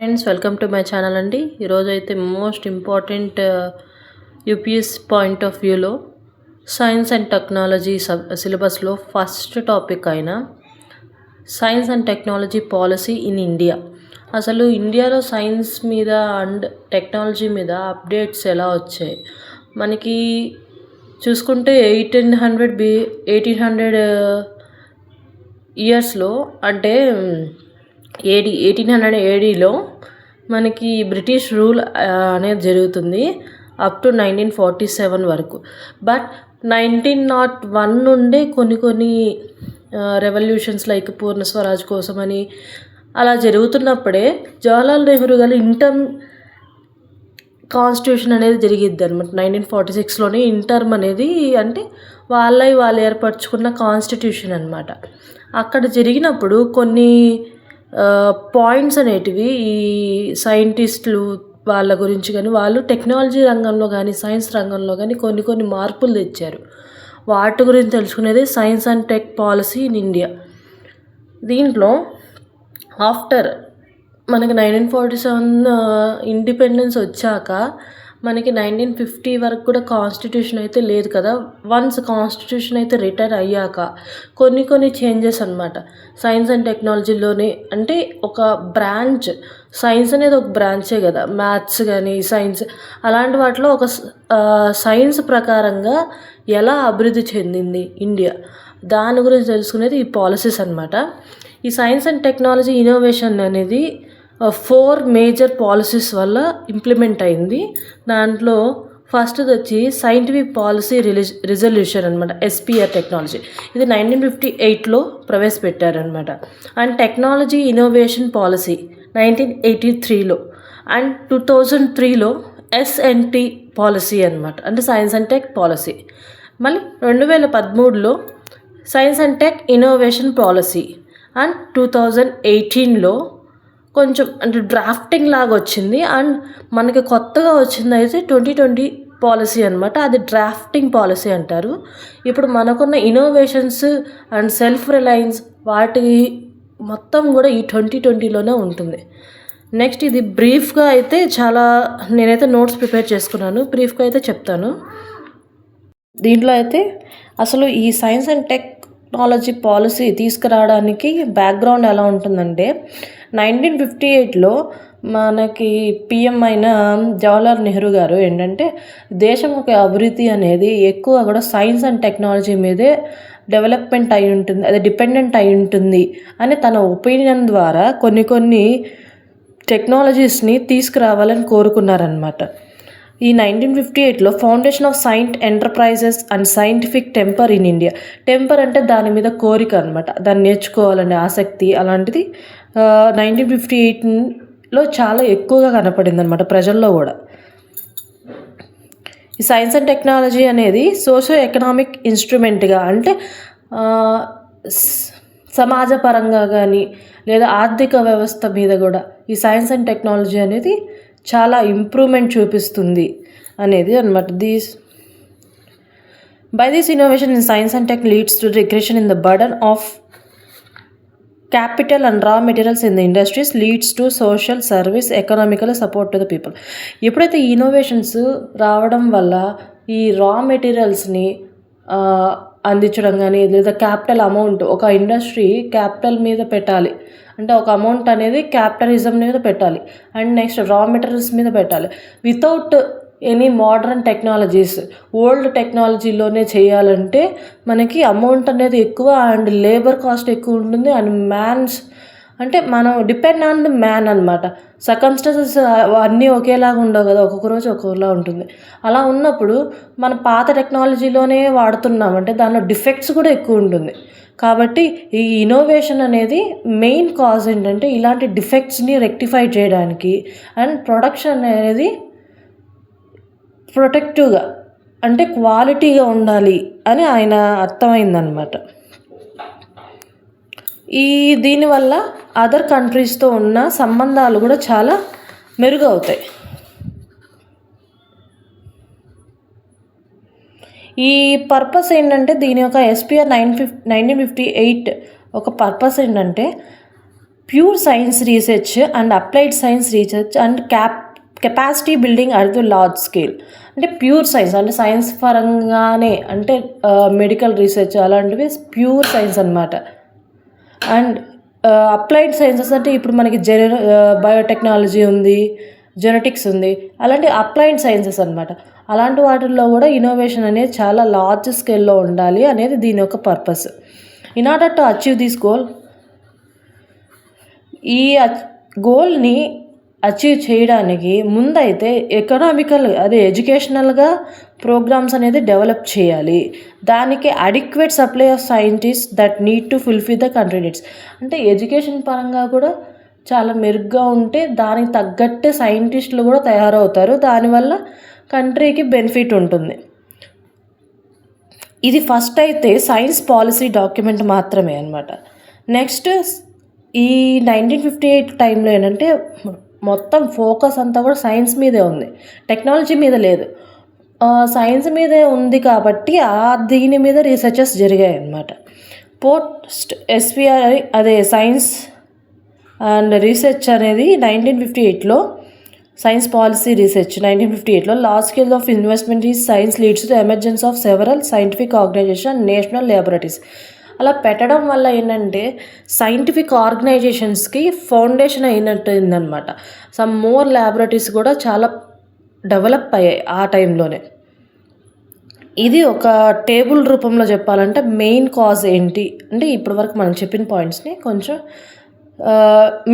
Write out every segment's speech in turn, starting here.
Friends, welcome to my channel అండి. ఈరోజు అయితే most important UPS point of వ్యూలో సైన్స్ అండ్ టెక్నాలజీ సిలబస్లో ఫస్ట్ టాపిక్ అయిన science and technology policy in India. అసలు ఇండియాలో సైన్స్ మీద అండ్ టెక్నాలజీ మీద అప్డేట్స్ ఎలా వచ్చాయి మనకి చూసుకుంటే 1800 ఇయర్స్లో అంటే 1800 ఏడీలో మనకి బ్రిటిష్ రూల్ అనేది జరుగుతుంది అప్ టు 1947 వరకు. బట్ 1901 నుండే కొన్ని రెవల్యూషన్స్ లైక్ పూర్ణ స్వరాజ్ కోసమని అలా జరుగుతున్నప్పుడే జవహర్లాల్ నెహ్రూ గారు ఇంటర్మ్ కాన్స్టిట్యూషన్ అనేది జరిగిద్ది అనమాట. 1946లోనే ఇంటర్మ్ అనేది అంటే వాళ్ళు ఏర్పరచుకున్న కాన్స్టిట్యూషన్ అనమాట. అక్కడ జరిగినప్పుడు కొన్ని పాయింట్స్ అనేటివి ఈ సైంటిస్టులు వాళ్ళ గురించి కానీ వాళ్ళు టెక్నాలజీ రంగంలో కానీ సైన్స్ రంగంలో కానీ కొన్ని మార్పులు తెచ్చారు. వాటి గురించి తెలుసుకునేది science and tech policy in India. దీంట్లో ఆఫ్టర్ మనకి 1947 ఇండిపెండెన్స్ వచ్చాక మనకి 1950 వరకు కూడా కాన్స్టిట్యూషన్ అయితే లేదు కదా. వన్స్ కాన్స్టిట్యూషన్ అయితే రిటైర్ అయ్యాక కొన్ని చేంజెస్ అనమాట సైన్స్ అండ్ టెక్నాలజీలోనే. అంటే ఒక బ్రాంచ్, సైన్స్ అనేది ఒక బ్రాంచే కదా, మ్యాథ్స్ కానీ సైన్స్ అలాంటి వాటిలో ఒక సైన్స్ ప్రకారంగా ఎలా అభివృద్ధి చెందింది ఇండియా, దాని గురించి తెలుసుకునేది ఈ పాలసీస్ అనమాట. ఈ సైన్స్ అండ్ టెక్నాలజీ ఇన్నోవేషన్ అనేది 4 మేజర్ పాలసీస్ వల్ల ఇంప్లిమెంట్ అయింది. దాంట్లో ఫస్ట్ది వచ్చి సైంటిఫిక్ పాలసీ రిజల్యూషన్ అనమాట, SPR టెక్నాలజీ. ఇది 1958లో ప్రవేశపెట్టారనమాట. అండ్ టెక్నాలజీ ఇన్నోవేషన్ పాలసీ 1983లో అండ్ 2003లో SNT పాలసీ అనమాట, అంటే సైన్స్ అండ్ టెక్ పాలసీ. మళ్ళీ 2013లో science and tech innovation policy and 2018లో కొంచెం అంటే డ్రాఫ్టింగ్ లాగా వచ్చింది. అండ్ మనకి కొత్తగా వచ్చింది అయితే 2020 పాలసీ అనమాట, అది డ్రాఫ్టింగ్ పాలసీ అంటారు. ఇప్పుడు మనకున్న ఇన్నోవేషన్స్ అండ్ సెల్ఫ్ రిలయన్స్ వాటి మొత్తం కూడా ఈ 2020లోనే ఉంటుంది. నెక్స్ట్ ఇది బ్రీఫ్గా అయితే నేనైతే నోట్స్ ప్రిపేర్ చేసుకున్నాను, బ్రీఫ్గా అయితే చెప్తాను. దీంట్లో అయితే అసలు ఈ సైన్స్ అండ్ టెక్నాలజీ పాలసీ తీసుకురావడానికి బ్యాక్గ్రౌండ్ ఎలా ఉంటుందంటే 1958లో మనకి పిఎం అయిన జవహర్లాల్ నెహ్రూ గారు ఏంటంటే దేశం యొక్క అభివృద్ధి అనేది ఎక్కువ కూడా సైన్స్ అండ్ టెక్నాలజీ మీదే డెవలప్మెంట్ అయి ఉంటుంది, అది డిపెండెంట్ అయి ఉంటుంది అని తన ఒపీనియన్ ద్వారా కొన్ని టెక్నాలజీస్ని తీసుకురావాలని కోరుకున్నారనమాట. ఈ 1958లో foundation of science enterprises and scientific temper in India. Temper అంటే దాని మీద కోరిక అనమాట, దాన్ని నేర్చుకోవాలనే ఆసక్తి, అలాంటిది 1958లో చాలా ఎక్కువగా కనపడింది అనమాట ప్రజల్లో కూడా. ఈ సైన్స్ అండ్ టెక్నాలజీ అనేది సోషో ఎకనామిక్ ఇన్స్ట్రుమెంట్గా, అంటే సమాజపరంగా కానీ లేదా ఆర్థిక వ్యవస్థ మీద కూడా ఈ సైన్స్ అండ్ టెక్నాలజీ అనేది చాలా ఇంప్రూవ్మెంట్ చూపిస్తుంది అనేది అనమాట. By this innovation in science and tech leads to regression in the burden of capital and raw materials in the industries, leads to social service, economical support to the people. ఎప్పుడైతే innovations రావడం వల్ల ఈ రా మెటీరియల్స్ని అందించడం కానీ లేదా capital amount, ఒక industry capital మీద పెట్టాలి అంటే ఒక అమౌంట్ అనేది క్యాపిటలిజం మీద పెట్టాలి అండ్ నెక్స్ట్ రా మెటీరియల్స్ మీద పెట్టాలి. Without any modern technologies, old టెక్నాలజీలోనే చేయాలంటే మనకి అమౌంట్ అనేది ఎక్కువ అండ్ లేబర్ కాస్ట్ ఎక్కువ ఉంటుంది. అండ్ అంటే మనం డిపెండ్ ఆన్ ది మ్యాన్ అనమాట. సర్కమ్స్టెన్సెస్ అన్నీ ఒకేలాగా ఉండవు కదా, ఒక్కొక్క రోజు ఒక్కొక్కలా ఉంటుంది. అలా ఉన్నప్పుడు మన పాత టెక్నాలజీలోనే వాడుతున్నామంటే దానిలో డిఫెక్ట్స్ కూడా ఎక్కువ ఉంటుంది. కాబట్టి ఈ ఇన్నోవేషన్ అనేది మెయిన్ కాజ్ ఏంటంటే ఇలాంటి డిఫెక్ట్స్ని రెక్టిఫై చేయడానికి అండ్ ప్రొడక్షన్ అనేది ప్రొటెక్టివ్గా అంటే క్వాలిటీగా ఉండాలి అని ఆయన అర్థమైందనమాట. దీనివల్ల అదర్ కంట్రీస్తో ఉన్న సంబంధాలు కూడా చాలా మెరుగవుతాయి. ఈ పర్పస్ ఏంటంటే దీని యొక్క SPR 1958 ఒక పర్పస్ ఏంటంటే pure science research and applied science research and capacity building at the large scale. అంటే ప్యూర్ సైన్స్ అంటే సైన్స్ పరంగానే అంటే మెడికల్ రీసెర్చ్ అలాంటివి ప్యూర్ సైన్స్ అనమాట. అండ్ అప్లైడ్ సైన్సెస్ అంటే ఇప్పుడు మనకి బయోటెక్నాలజీ ఉంది, జెనెటిక్స్ ఉంది, అలాంటి అప్లైడ్ సైన్సెస్ అనమాట. అలాంటి వాటిల్లో కూడా ఇన్నోవేషన్ అనేది చాలా లార్జ్ స్కేల్లో ఉండాలి అనేది దీని యొక్క purpose. In order to achieve this goal, ఈ గోల్ని అచీవ్ చేయడానికి ముందైతే ఎకనామికల్ అదే ఎడ్యుకేషనల్గా ప్రోగ్రామ్స్ అనేది డెవలప్ చేయాలి. దానికి adequate supply of scientist that need to fulfil the country needs. అంటే ఎడ్యుకేషన్ పరంగా కూడా చాలా మెరుగ్గా ఉంటే దానికి తగ్గట్టే సైంటిస్టులు కూడా తయారవుతారు. దానివల్ల కంట్రీకి బెనిఫిట్ ఉంటుంది. ఇది ఫస్ట్ అయితే సైన్స్ పాలసీ డాక్యుమెంట్ మాత్రమే అనమాట. నెక్స్ట్ ఈ 1958 టైంలో ఏంటంటే మొత్తం ఫోకస్ అంతా కూడా సైన్స్ మీదే ఉంది, టెక్నాలజీ మీద లేదు. సైన్స్ మీదే ఉంది కాబట్టి దీని మీద రీసెర్చెస్ జరిగాయి అన్నమాట. పోస్ట్ ఎస్విఆర్ అదే సైన్స్ అండ్ రీసెర్చ్ అనేది 1958లో సైన్స్ పాలసీ రీసెర్చ్ 1958లో లార్జ్ స్కేల్ ఆఫ్ ఇన్వెస్ట్మెంట్ ఈ science leads to emergence of several scientific organization and national laboratories. అలా పెట్టడం వల్ల ఏంటంటే సైంటిఫిక్ ఆర్గనైజేషన్స్కి ఫౌండేషన్ అయినట్టుందనమాట. సమ్ మోర్ ల్యాబొరేటరీస్ కూడా చాలా డెవలప్ అయ్యాయి ఆ టైంలోనే. ఇది ఒక టేబుల్ రూపంలో చెప్పాలంటే మెయిన్ కాజ్ ఏంటి అంటే ఇప్పటి వరకు మనం చెప్పిన పాయింట్స్ని కొంచెం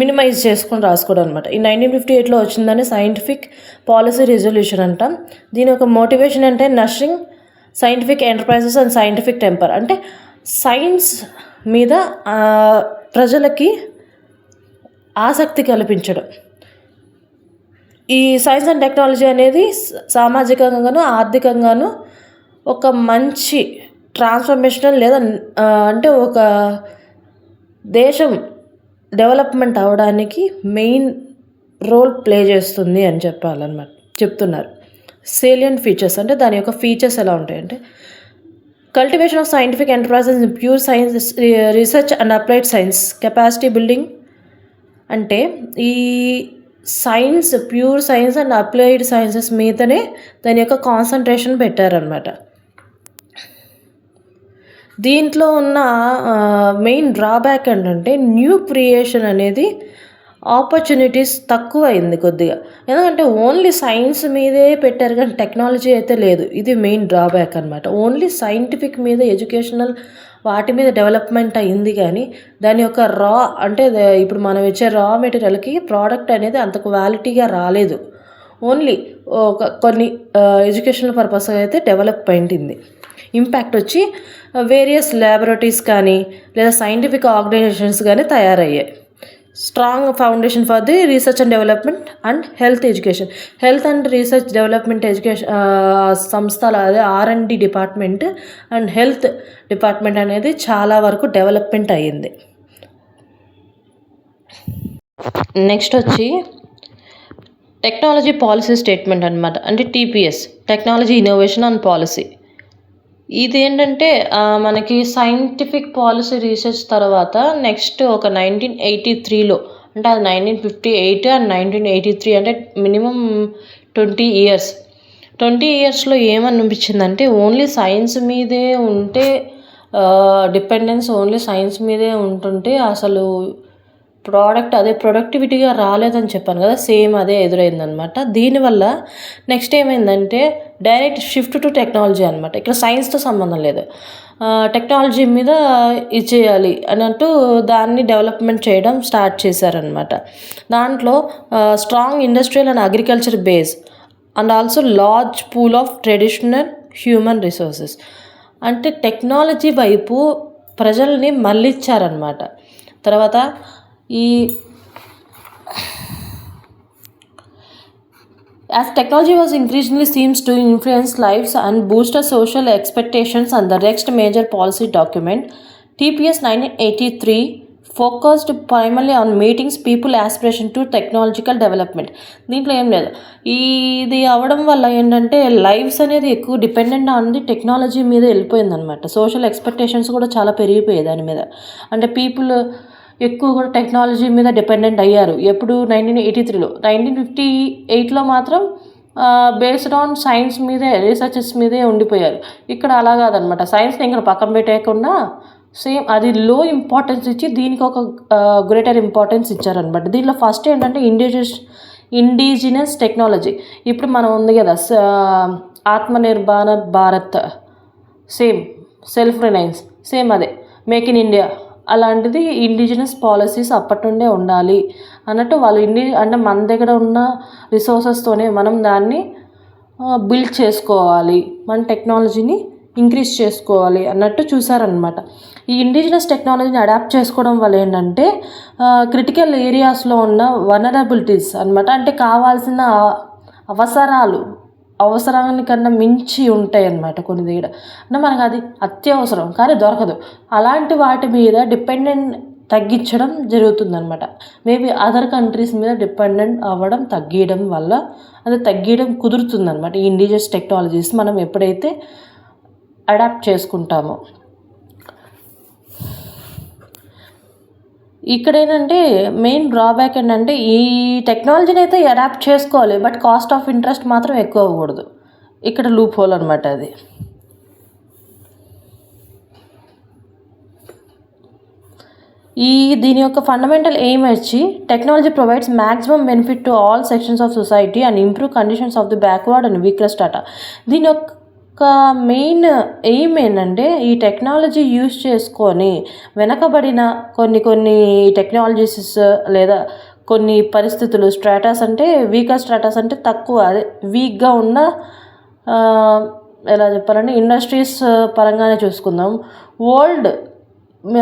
మినిమైజ్ చేసుకొని రాసుకోవడం అనమాట. ఈ 1958లో వచ్చిందని సైంటిఫిక్ పాలసీ రిజల్యూషన్ అంటాం. దీని ఒక మోటివేషన్ అంటే nursing scientific enterprises and scientific temper. అంటే సైన్స్ మీద ప్రజలకి ఆసక్తి కల్పించడం. ఈ సైన్స్ అండ్ టెక్నాలజీ అనేది సామాజికంగాను ఆర్థికంగాను ఒక మంచి ట్రాన్స్ఫర్మేషనల్ లేదా అంటే ఒక దేశం డెవలప్మెంట్ అవ్వడానికి మెయిన్ రోల్ ప్లే చేస్తుంది అని చెప్తున్నారు. సేలియంట్ ఫీచర్స్ అంటే దాని యొక్క ఫీచర్స్ ఎలా ఉంటాయంటే cultivation of scientific enterprises in pure science research and applied science capacity building. అంటే ఈ science pure science and applied sciences మీదనే దాని యొక్క కాన్సన్ట్రేషన్ పెట్టారనమాట. దీంట్లో ఉన్న మెయిన్ డ్రాబ్యాక్ ఏంటంటే న్యూ క్రియేషన్ అనేది ఆపర్చునిటీస్ తక్కువ అయింది కొద్దిగా. ఎందుకంటే ఓన్లీ సైన్స్ మీదే పెట్టారు కానీ టెక్నాలజీ అయితే లేదు. ఇది మెయిన్ డ్రాబ్యాక్ అనమాట. ఓన్లీ సైంటిఫిక్ మీద ఎడ్యుకేషనల్ వాటి మీద డెవలప్మెంట్ అయింది కానీ దాని యొక్క అంటే ఇప్పుడు మనం ఇచ్చే రా మెటీరియల్కి ప్రోడక్ట్ అనేది అంత క్వాలిటీగా రాలేదు. ఓన్లీ కొన్ని ఎడ్యుకేషనల్ పర్పస్ అయితే డెవలప్ అయింది. ఇంపాక్ట్ వచ్చి వేరియస్ ల్యాబొరేటరీస్ కానీ లేదా సైంటిఫిక్ ఆర్గనైజేషన్స్ కానీ తయారయ్యాయి. Strong foundation for the research and development and health education. Health and research development education సంస్థల అదే R&D department and health department అనేది చాలా వరకు డెవలప్మెంట్ అయ్యింది. నెక్స్ట్ వచ్చి టెక్నాలజీ పాలసీ స్టేట్మెంట్ అనమాట. అంటే TPS technology innovation and policy. ఇది ఏంటంటే మనకి సైంటిఫిక్ పాలసీ రీసెర్చ్ తర్వాత నెక్స్ట్ ఒక 1983లో అంటే అది 1958 అండ్ 1983 అంటే మినిమం 20 ఇయర్స్లో ఏమనిపించిందంటే ఓన్లీ సైన్స్ మీదే ఉంటే డిపెండెన్స్ ఓన్లీ సైన్స్ మీదే ఉంటుంటే అసలు అదే ప్రొడక్టివిటీగా రాలేదని చెప్పాను కదా, సేమ్ అదే ఎదురైందనమాట. దీనివల్ల నెక్స్ట్ ఏమైందంటే డైరెక్ట్ షిఫ్ట్ టు టెక్నాలజీ అనమాట. ఇక్కడ సైన్స్తో సంబంధం లేదు, టెక్నాలజీ మీద ఇచ్చేయాలి అన్నట్టు దాన్ని డెవలప్మెంట్ చేయడం స్టార్ట్ చేశారనమాట. దాంట్లో strong industrial and agriculture base and also large pool of traditional human resources. అంటే టెక్నాలజీ వైపు ప్రజల్ని మళ్ళించారనమాట. తర్వాత as technology was increasingly seems to influence lives and boost our social expectations, and the next major policy document, TPS 1983, focused primarily on meeting people aspiration to technological development. దీంట్లో ఏం లేదు, ఇది అవ్వడం వల్ల ఏంటంటే లైఫ్స్ అనేది ఎక్కువ డిపెండెంట్ ఆన్ ది టెక్నాలజీ మీద వెళ్ళిపోయిందనమాట. సోషల్ ఎక్స్పెక్టేషన్స్ కూడా చాలా పెరిగిపోయాయి దాని మీద. అంటే పీపుల్ ఎక్కువ కూడా టెక్నాలజీ మీద డిపెండెంట్ అయ్యారు. ఎప్పుడు 1983లో. 1958లో మాత్రం బేస్డ్ ఆన్ సైన్స్ మీదే, రీసెర్చెస్ మీదే ఉండిపోయారు. ఇక్కడ అలా కాదనమాట. సైన్స్ని ఇక్కడ పక్కన పెట్టేయకుండా సేమ్ అది లో ఇంపార్టెన్స్ ఇచ్చి దీనికి ఒక గ్రేటర్ ఇంపార్టెన్స్ ఇచ్చారనమాట. దీంట్లో ఫస్ట్ ఏంటంటే ఇండిజినస్ టెక్నాలజీ. ఇప్పుడు మనం ఉంది కదా Atmanirbhar Bharat, same self Reliance, same అదే మేక్ ఇన్ ఇండియా. అలాంటిది ఇండిజినస్ పాలసీస్ అప్పటి నుండే ఉండాలి అన్నట్టు వాళ్ళు అంటే మన దగ్గర ఉన్న రిసోర్సెస్తోనే మనం దాన్ని బిల్డ్ చేసుకోవాలి, మన టెక్నాలజీని ఇంక్రీజ్ చేసుకోవాలి అన్నట్టు చూసారనమాట. ఈ ఇండిజినస్ టెక్నాలజీని అడాప్ట్ చేసుకోవడం వల్ల ఏంటంటే క్రిటికల్ ఏరియాస్లో ఉన్న వనరబిలిటీస్ అనమాట, అంటే కావాల్సిన అవసరానికన్నా మించి ఉంటాయి అన్నమాట కొన్ని దగ్గర. అంటే మనకు అది అత్యవసరం కానీ దొరకదు. అలాంటి వాటి మీద డిపెండెంట్ తగ్గించడం జరుగుతుందన్నమాట. మేబీ అదర్ కంట్రీస్ మీద డిపెండెంట్ అవ్వడం తగ్గించడం వల్ల అది తగ్గించడం కుదురుతుందన్నమాట. ఈ ఇండిజినస్ టెక్నాలజీస్ మనం ఎప్పుడైతే అడాప్ట్ చేసుకుంటామో. ఇక్కడ ఏంటంటే మెయిన్ డ్రాబ్యాక్ ఏంటంటే ఈ టెక్నాలజీని అయితే అడాప్ట్ చేసుకోవాలి, బట్ కాస్ట్ ఆఫ్ ఇంట్రెస్ట్ మాత్రం ఎక్కువ అవ్వకూడదు. ఇక్కడ లూప్ హోల్ అనమాట అది. దీని యొక్క ఫండమెంటల్ ఎయిమ్ వచ్చి technology provides maximum benefit to all sections of society and improve conditions of the backward and weaker strata. దీని యొక్క మెయిన్ ఎయిమ్ ఏంటంటే ఈ టెక్నాలజీ యూజ్ చేసుకొని వెనకబడిన కొన్ని టెక్నాలజీస్ లేదా కొన్ని పరిస్థితులు, స్ట్రాటాస్ అంటే వీకర్ స్ట్రాటాస్ అంటే తక్కువ, అదే వీక్గా ఉన్న ఎలా చెప్పాలంటే ఇండస్ట్రీస్ పరంగానే చూసుకుందాం. ఓల్డ్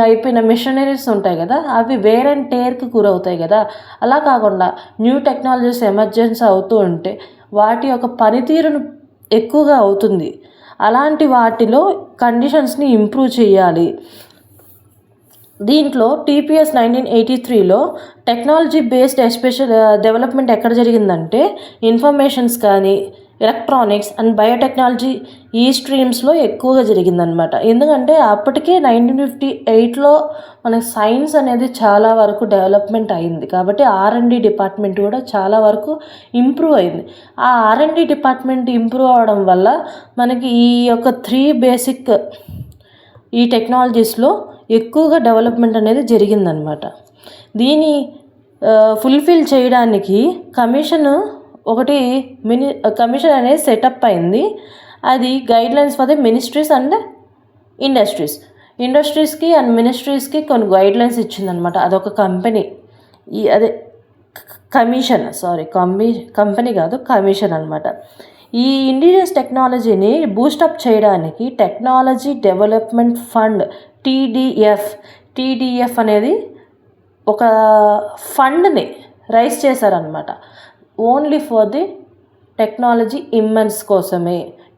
అయిపోయిన మిషనరీస్ ఉంటాయి కదా, అవి వేర్ అండ్ టేర్కి గురవుతాయి కదా. అలా కాకుండా న్యూ టెక్నాలజీస్ ఎమర్జెన్సీ అవుతూ ఉంటే వాటి యొక్క పనితీరును ఎక్కువగా అవుతుంది. అలాంటి వాటిలో కండిషన్స్ని ఇంప్రూవ్ చేయాలి. దీంట్లో TPS 1983లో టెక్నాలజీ బేస్డ్ ఎస్పెషల్ డెవలప్మెంట్ ఎక్కడ జరిగిందంటే ఇన్ఫర్మేషన్స్ కానీ ఎలక్ట్రానిక్స్ అండ్ బయోటెక్నాలజీ ఈ స్ట్రీమ్స్లో ఎక్కువగా జరిగిందనమాట. ఎందుకంటే అప్పటికే 1958లో మనకి సైన్స్ అనేది చాలా వరకు డెవలప్మెంట్ అయింది కాబట్టి R&D డిపార్ట్మెంట్ కూడా చాలా వరకు ఇంప్రూవ్ అయింది. ఆ R&D డిపార్ట్మెంట్ ఇంప్రూవ్ అవడం వల్ల మనకి ఈ యొక్క 3 బేసిక్ ఈ టెక్నాలజీస్లో ఎక్కువగా డెవలప్మెంట్ అనేది జరిగిందనమాట. దీన్ని ఫుల్ఫిల్ చేయడానికి కమిషన్ అనేది సెటప్ అయింది. అది guidelines for the ministries and ఇండస్ట్రీస్కి అండ్ మినిస్ట్రీస్కి కొన్ని గైడ్లైన్స్ ఇచ్చిందనమాట. అదొక కంపెనీ, కంపెనీ కాదు, కమిషన్ అనమాట. ఈ ఇండిజినస్ టెక్నాలజీని బూస్టప్ చేయడానికి టెక్నాలజీ డెవలప్మెంట్ ఫండ్ TDF అనేది ఒక ఫండ్ని రైజ్ చేశారనమాట. Only for the technology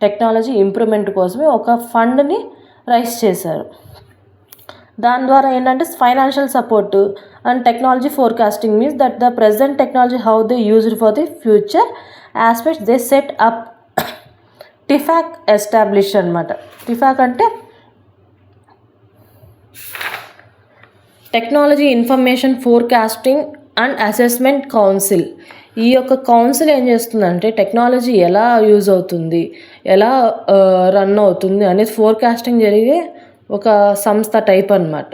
technology improvement కోసమే ఒక ఫండ్ని రైజ్ చేశారు. దాని ద్వారా ఏంటంటే financial support and technology forecasting means that the present technology how they used for the future aspects they set up TIFAC establish అనమాట. టిఫాక్ అంటే technology information forecasting and assessment council. ఈ యొక్క కౌన్సిల్ ఏం చేస్తుందంటే టెక్నాలజీ ఎలా use అవుతుంది, ఎలా run అవుతుంది అనేది ఫోర్కాస్టింగ్ జరిగే ఒక సంస్థ టైప్ అనమాట.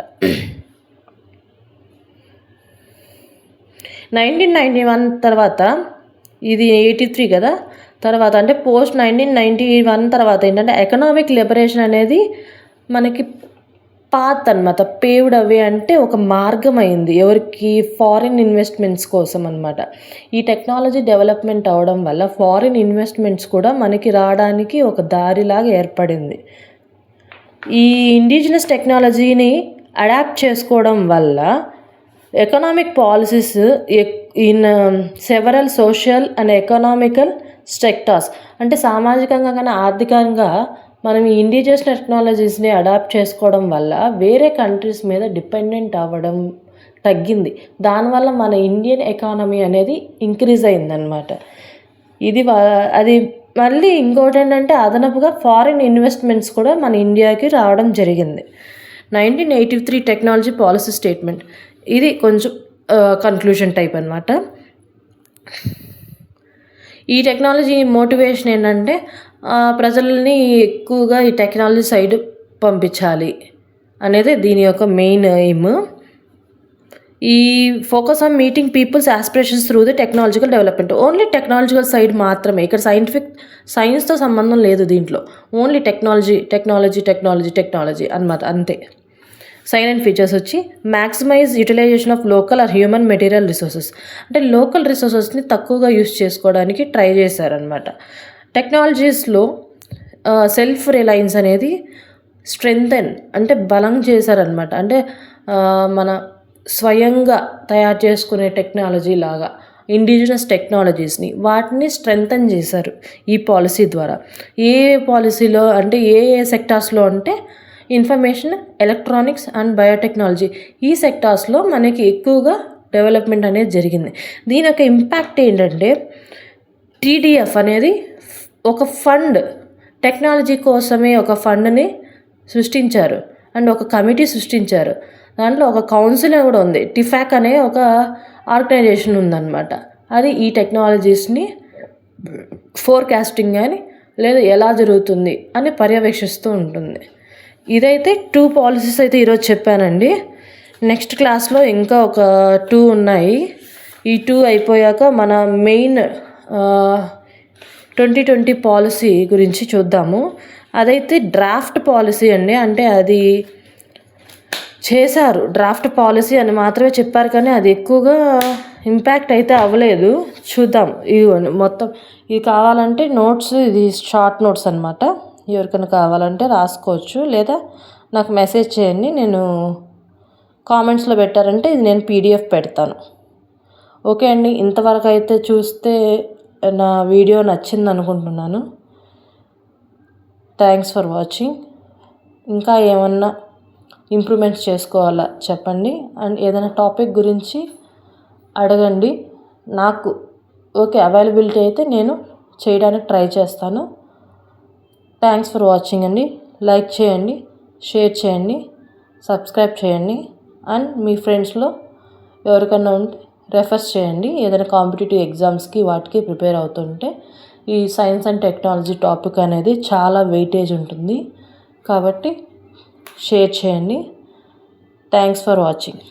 1991 తర్వాత, ఇది 83 కదా, తర్వాత అంటే పోస్ట్ 1991 తర్వాత ఏంటంటే ఎకనామిక్ లిబరేషన్ అనేది మనకి పాత్ అనమాట. పేవ్డ్ అవే అంటే ఒక మార్గం అయింది ఎవరికి, ఫారిన్ ఇన్వెస్ట్మెంట్స్ కోసం అనమాట. ఈ టెక్నాలజీ డెవలప్మెంట్ అవడం వల్ల ఫారిన్ ఇన్వెస్ట్మెంట్స్ కూడా మనకి రావడానికి ఒక దారిలాగా ఏర్పడింది. ఈ ఇండిజినస్ టెక్నాలజీని అడాప్ట్ చేసుకోవడం వల్ల economic policies in several social and economical sectors, అంటే సామాజికంగా కానీ ఆర్థికంగా మనం ఈ ఇండిజినస్ టెక్నాలజీస్ని అడాప్ట్ చేసుకోవడం వల్ల వేరే కంట్రీస్ మీద డిపెండెంట్ అవ్వడం తగ్గింది. దానివల్ల మన ఇండియన్ ఎకానమీ అనేది ఇంక్రీజ్ అయిందనమాట. అది మళ్ళీ ఇంకోటి ఏంటంటే అదనపుగా ఫారిన్ ఇన్వెస్ట్మెంట్స్ కూడా మన ఇండియాకి రావడం జరిగింది. 1983 టెక్నాలజీ పాలసీ స్టేట్మెంట్. ఇది కొంచెం కన్క్లూజన్ టైప్ అనమాట. ఈ టెక్నాలజీ మోటివేషన్ ఏంటంటే ప్రజల్ని ఎక్కువగా ఈ టెక్నాలజీ సైడ్ పంపించాలి అనేది దీని యొక్క మెయిన్ ఎయిమ్. ఈ focus on meeting people's aspirations through the technological development. Only technological side మాత్రమే, ఇక్కడ సైన్స్తో సంబంధం లేదు దీంట్లో. ఓన్లీ టెక్నాలజీ అన్నమాట, అంతే. సైలెంట్ ఫీచర్స్ వచ్చి maximise utilisation of local or human material resources. అంటే లోకల్ రిసోర్సెస్ని తక్కువగా యూస్ చేసుకోవడానికి ట్రై చేశారనమాట. టెక్నాలజీస్లో సెల్ఫ్ రిలయన్స్ అనేది స్ట్రెంగ్తెన్ అంటే బలం చేశారనమాట. అంటే మన స్వయంగా తయారు చేసుకునే టెక్నాలజీ లాగా ఇండిజినస్ టెక్నాలజీస్ని వాటిని స్ట్రెంగ్తన్ చేశారు ఈ పాలసీ ద్వారా. ఏ పాలసీలో అంటే ఏ సెక్టార్స్లో అంటే ఇన్ఫర్మేషన్, ఎలక్ట్రానిక్స్ అండ్ బయోటెక్నాలజీ, ఈ సెక్టార్స్లో మనకి ఎక్కువగా డెవలప్మెంట్ అనేది జరిగింది. దీని యొక్క ఇంపాక్ట్ ఏంటంటే TDF అనేది ఒక ఫండ్, టెక్నాలజీ కోసమే ఒక ఫండ్ని సృష్టించారు అండ్ ఒక కమిటీ సృష్టించారు. దాంట్లో ఒక కౌన్సిల్ కూడా ఉంది. టిఫాక్ అనే ఒక ఆర్గనైజేషన్ ఉందన్నమాట. అది ఈ టెక్నాలజీస్ని ఫోర్కాస్టింగ్ కానీ లేదా ఎలా జరుగుతుంది అని పర్యవేక్షిస్తూ ఉంటుంది. ఇదైతే 2 పాలసీస్ అయితే ఈరోజు చెప్పానండి. నెక్స్ట్ క్లాస్లో ఇంకా ఒక 2 ఉన్నాయి. ఈ 2 అయిపోయాక మన మెయిన్ 2020 పాలసీ గురించి చూద్దాము. అదైతే డ్రాఫ్ట్ పాలసీ అండి. అంటే అది చేశారు, డ్రాఫ్ట్ పాలసీ అని మాత్రమే చెప్పారు, కానీ అది ఎక్కువగా ఇంపాక్ట్ అయితే అవ్వలేదు. చూద్దాం. ఇవి మొత్తం ఇది కావాలంటే నోట్స్, ఇది షార్ట్ నోట్స్ అనమాట. ఎవరికైనా కావాలంటే రాసుకోవచ్చు, లేదా నాకు మెసేజ్ చేయండి. నేను కామెంట్స్లో పెట్టారంటే ఇది నేను PDF పెడతాను. ఓకే అండి, ఇంతవరకు అయితే చూస్తే నా వీడియో నచ్చింది అనుకుంటున్నాను. Thanks for watching. ఇంకా ఏమన్నా ఇంప్రూవ్మెంట్స్ చేసుకోవాలా చెప్పండి, అండ్ ఏదైనా టాపిక్ గురించి అడగండి. నాకు ఓకే అవైలబిలిటీ అయితే నేను చేయడానికి ట్రై చేస్తాను. థ్యాంక్స్ ఫర్ వాచింగ్ అండి. లైక్ చేయండి, షేర్ చేయండి, సబ్స్క్రైబ్ చేయండి, అండ్ మీ ఫ్రెండ్స్లో ఎవరికన్నా ఉంటే రెఫర్స్ చేయండి. ఏదైనా కాంపిటేటివ్ ఎగ్జామ్స్కి వాటికి ప్రిపేర్ అవుతుంటే ఈ సైన్స్ అండ్ టెక్నాలజీ టాపిక్ అనేది చాలా వెయిటేజ్ ఉంటుంది కాబట్టి షేర్ చేయండి. Thanks for watching.